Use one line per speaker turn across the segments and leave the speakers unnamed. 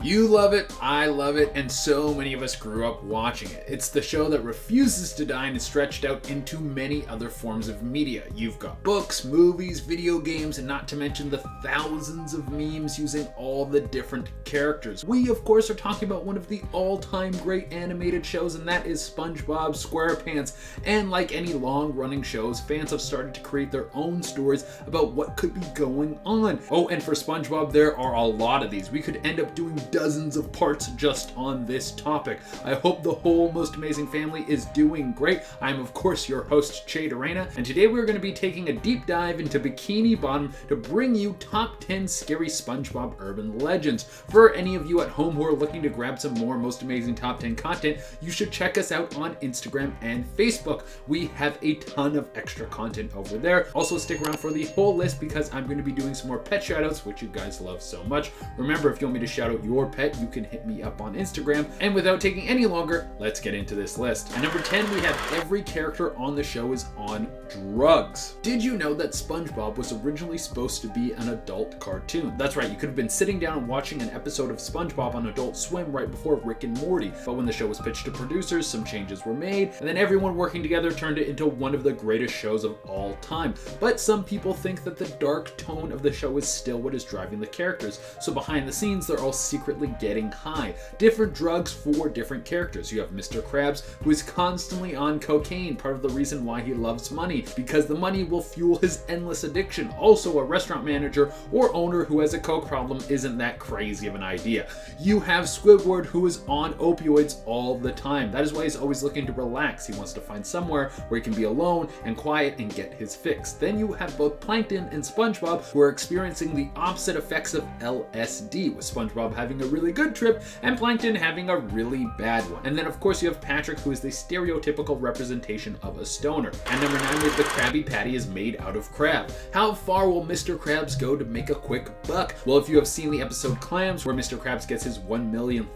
You love it, I love it, and so many of us grew up watching it. It's the show that refuses to die and is stretched out into many other forms of media. You've got books, movies, video games, and not to mention the thousands of memes using all the different characters. We, of course, are talking about one of the all-time great animated shows, and that is SpongeBob SquarePants. And like any long-running shows, fans have started to create their own stories about what could be going on. Oh, and for SpongeBob, there are a lot of these. We could end up doing dozens of parts just on this topic. I hope the whole Most Amazing family is doing great. I'm of course your host, Che Dorena, and today we're going to be taking a deep dive into Bikini Bottom to bring you top 10 scary SpongeBob urban legends. For any of you at home who are looking to grab some more Most Amazing Top 10 content, you should check us out on Instagram and Facebook. We have a ton of extra content over there. Also stick around for the whole list because I'm going to be doing some more pet shoutouts, which you guys love so much. Remember, if you want me to shout out your pet, you can hit me up on Instagram. And without taking any longer, let's get into this list. At number 10, we have every character on the show is on drugs. Did you know that SpongeBob was originally supposed to be an adult cartoon? That's right, you could have been sitting down and watching an episode of SpongeBob on Adult Swim right before Rick and Morty. But when the show was pitched to producers, some changes were made, and then everyone working together turned it into one of the greatest shows of all time. But some people think that the dark tone of the show is still what is driving the characters. So behind the scenes, they're all secretly getting high. Different drugs for different characters. You have Mr. Krabs, who is constantly on cocaine, part of the reason why he loves money, because the money will fuel his endless addiction. Also, a restaurant manager or owner who has a coke problem isn't that crazy of an idea. You have Squidward, who is on opioids all the time. That is why he's always looking to relax. He wants to find somewhere where he can be alone and quiet and get his fix. Then you have both Plankton and SpongeBob, who are experiencing the opposite effects of LSD, with SpongeBob having a really good trip and Plankton having a really bad one. And then of course you have Patrick, who is the stereotypical representation of a stoner. And number 9, with the Krabby Patty is made out of crab. How far will Mr. Krabs go to make a quick buck? Well, if you have seen the episode Clams, where Mr. Krabs gets his $1 millionth,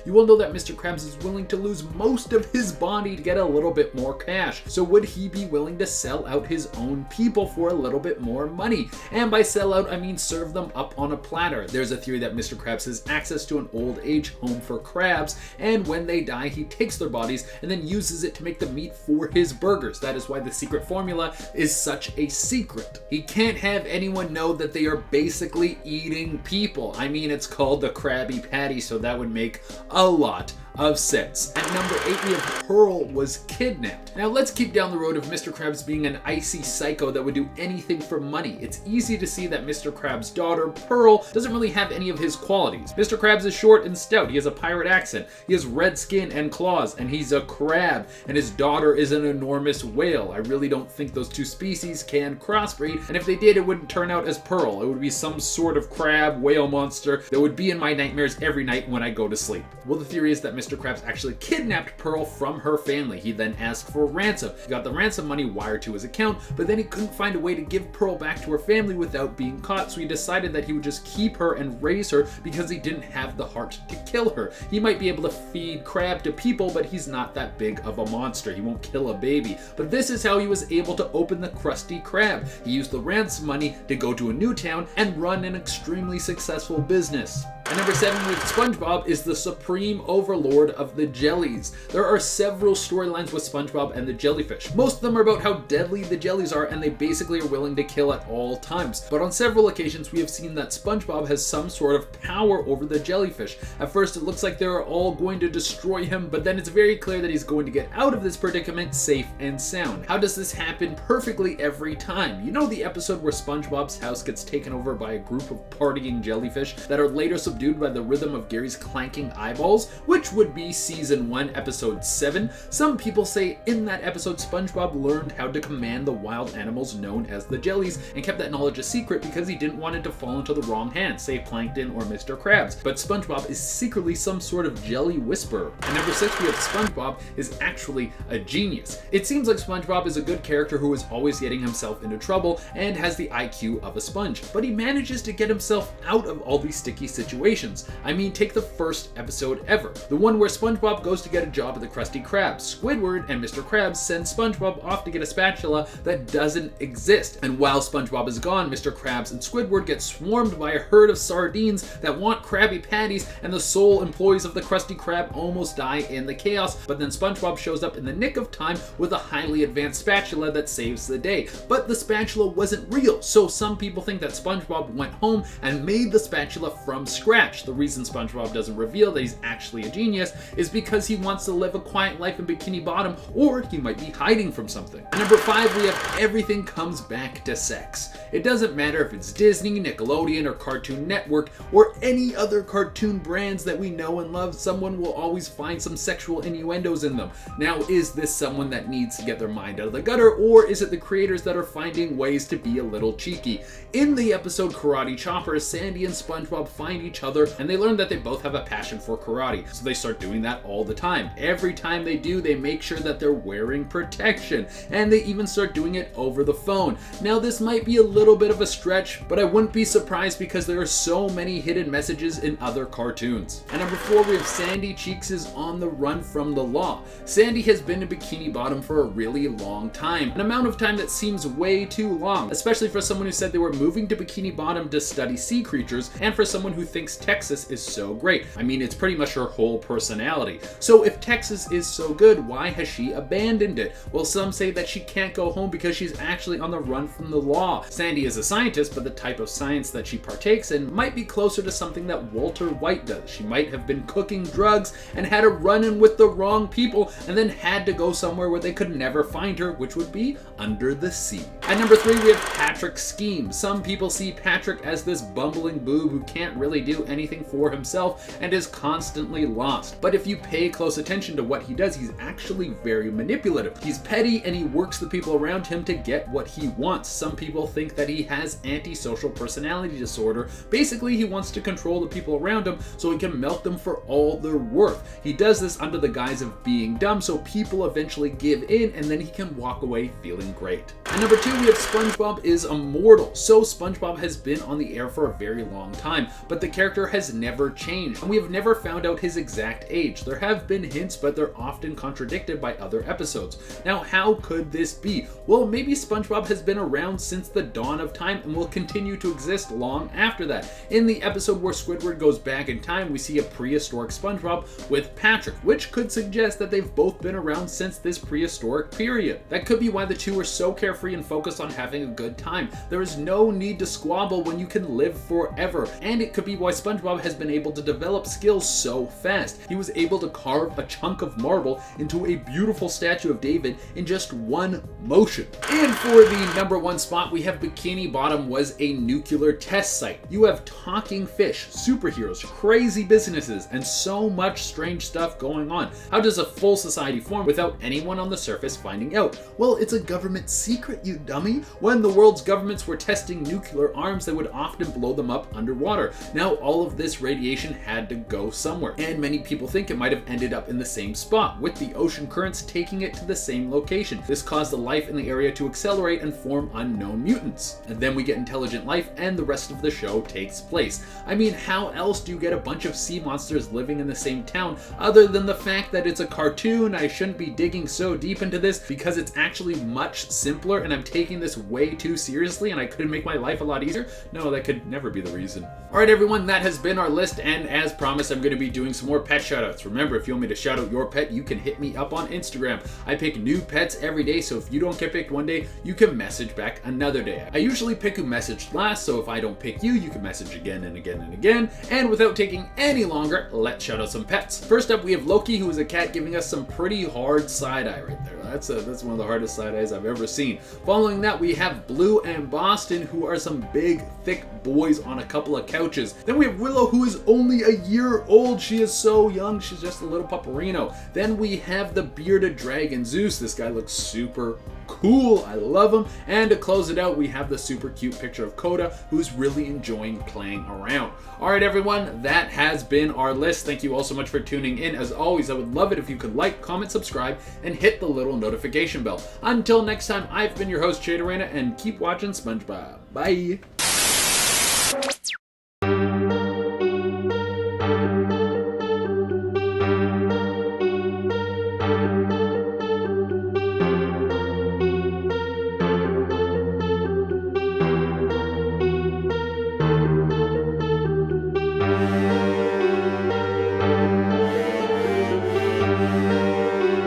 you will know that Mr. Krabs is willing to lose most of his body to get a little bit more cash. So would he be willing to sell out his own people for a little bit more money? And by sell out, I mean serve them up on a platter. There's a theory that Mr. Krabs has access to an old age home for crabs, and when they die, he takes their bodies and then uses it to make the meat for his burgers. That is why the secret formula is such a secret. He can't have anyone know that they are basically eating people. I mean, it's called the Krabby Patty, so that would make a lot of sense. At number 8, we have Pearl was kidnapped. Now let's keep down the road of Mr. Krabs being an icy psycho that would do anything for money. It's easy to see that Mr. Krabs' daughter, Pearl, doesn't really have any of his qualities. Mr. Krabs is short and stout, he has a pirate accent, he has red skin and claws, and he's a crab, and his daughter is an enormous whale. I really don't think those two species can crossbreed, and if they did, it wouldn't turn out as Pearl. It would be some sort of crab whale monster that would be in my nightmares every night when I go to sleep. Well, the theory is that Mr. Krabs actually kidnapped Pearl from her family. He then asked for ransom. He got the ransom money wired to his account, but then he couldn't find a way to give Pearl back to her family without being caught, so he decided that he would just keep her and raise her because he didn't have the heart to kill her. He might be able to feed crab to people, but he's not that big of a monster. He won't kill a baby. But this is how he was able to open the Krusty Krab. He used the ransom money to go to a new town and run an extremely successful business. And number 7 with SpongeBob is the supreme overlord of the jellies. There are several storylines with SpongeBob and the jellyfish. Most of them are about how deadly the jellies are, and they basically are willing to kill at all times. But on several occasions we have seen that SpongeBob has some sort of power over the jellyfish. At first it looks like they're all going to destroy him, but then it's very clear that he's going to get out of this predicament safe and sound. How does this happen perfectly every time? You know the episode where SpongeBob's house gets taken over by a group of partying jellyfish that are later subdued by the rhythm of Gary's clanking eyeballs, which would be season 1, episode 7. Some people say in that episode SpongeBob learned how to command the wild animals known as the jellies and kept that knowledge a secret because he didn't want it to fall into the wrong hands, say Plankton or Mr. Krabs. But SpongeBob is secretly some sort of jelly whisperer. And number 6, we have SpongeBob is actually a genius. It seems like SpongeBob is a good character who is always getting himself into trouble and has the IQ of a sponge, but he manages to get himself out of all these sticky situations situations. I mean, take the first episode ever, the one where SpongeBob goes to get a job at the Krusty Krab. Squidward and Mr. Krabs send SpongeBob off to get a spatula that doesn't exist, and while SpongeBob is gone, Mr. Krabs and Squidward get swarmed by a herd of sardines that want Krabby Patties, and the sole employees of the Krusty Krab almost die in the chaos, but then SpongeBob shows up in the nick of time with a highly advanced spatula that saves the day. But the spatula wasn't real, so some people think that SpongeBob went home and made the spatula from scratch. The reason SpongeBob doesn't reveal that he's actually a genius is because he wants to live a quiet life in Bikini Bottom, or he might be hiding from something. At number 5, we have everything comes back to sex. It doesn't matter if it's Disney, Nickelodeon, or Cartoon Network, or any other cartoon brands that we know and love, someone will always find some sexual innuendos in them. Now, is this someone that needs to get their mind out of the gutter, or is it the creators that are finding ways to be a little cheeky? In the episode Karate Chopper, Sandy and SpongeBob find each other, and they learn that they both have a passion for karate, so they start doing that all the time. Every time they do, they make sure that they're wearing protection, and they even start doing it over the phone. Now, this might be a little bit of a stretch, but I wouldn't be surprised because there are so many hidden messages in other cartoons. At number 4, we have Sandy Cheeks is on the run from the law. Sandy has been in Bikini Bottom for a really long time, an amount of time that seems way too long, especially for someone who said they were moving to Bikini Bottom to study sea creatures, and for someone who thinks Texas is so great. I mean, it's pretty much her whole personality. So if Texas is so good, why has she abandoned it? Well, some say that she can't go home because she's actually on the run from the law. Sandy is a scientist, but the type of science that she partakes in might be closer to something that Walter White does. She might have been cooking drugs and had a run-in with the wrong people, and then had to go somewhere where they could never find her, which would be under the sea. At number 3, we have Patrick Scheme. Some people see Patrick as this bumbling boob who can't really do anything for himself and is constantly lost. But if you pay close attention to what he does, he's actually very manipulative. He's petty, and he works the people around him to get what he wants. Some people think that he has antisocial personality disorder. Basically, he wants to control the people around him so he can milk them for all they're worth. He does this under the guise of being dumb, so people eventually give in, and then he can walk away feeling great. At number 2, we have SpongeBob is immortal. So SpongeBob has been on the air for a very long time, but the character has never changed, and we have never found out his exact age. There have been hints, but they're often contradicted by other episodes. Now, how could this be? Well, maybe SpongeBob has been around since the dawn of time and will continue to exist long after that. In the episode where Squidward goes back in time, we see a prehistoric SpongeBob with Patrick, which could suggest that they've both been around since this prehistoric period. That could be why the two are so carefree and focused on having a good time. There is no need to squabble when you can live forever, and it could be why SpongeBob has been able to develop skills so fast. He was able to carve a chunk of marble into a beautiful statue of David in just one motion. And for the number 1 spot, we have Bikini Bottom was a nuclear test site. You have talking fish, superheroes, crazy businesses, and so much strange stuff going on. How does a full society form without anyone on the surface finding out? Well, it's a government secret, you dummy. When the world's governments were testing nuclear arms, they would often blow them up underwater. Now, all of this radiation had to go somewhere, and many people think it might have ended up in the same spot, with the ocean currents taking it to the same location. This caused the life in the area to accelerate and form unknown mutants. And then we get intelligent life, and the rest of the show takes place. I mean, how else do you get a bunch of sea monsters living in the same town, other than the fact that it's a cartoon? I shouldn't be digging so deep into this because it's actually much simpler, and I'm taking this way too seriously, and I couldn't make my life a lot easier. No, that could never be the reason. Alright everyone, that has been our list, and as promised, I'm going to be doing some more pet shoutouts. Remember, if you want me to shout out your pet, you can hit me up on Instagram. I pick new pets every day, so if you don't get picked one day, you can message back another day. I usually pick who messaged last, so if I don't pick you, you can message again and again and again. And without taking any longer, let's shout out some pets. First up, we have Loki, who is a cat giving us some pretty hard side-eye right there. That's one of the hardest side-eyes I've ever seen. Following that, we have Blue and Boston, who are some big, thick boys on a couple of couches. Then we have Willow, who is only a year old. She is so young. She's just a little pupperino. Then we have the bearded dragon, Zeus. This guy looks super cool. I love him. And to close it out, we have the super cute picture of Coda, who's really enjoying playing around. Alright everyone, that has been our list. Thank you all so much for tuning in. As always, I would love it if you could like, comment, subscribe, and hit the little notification bell. Until next time, I've been your host, Jade Arena, and keep watching SpongeBob. Bye!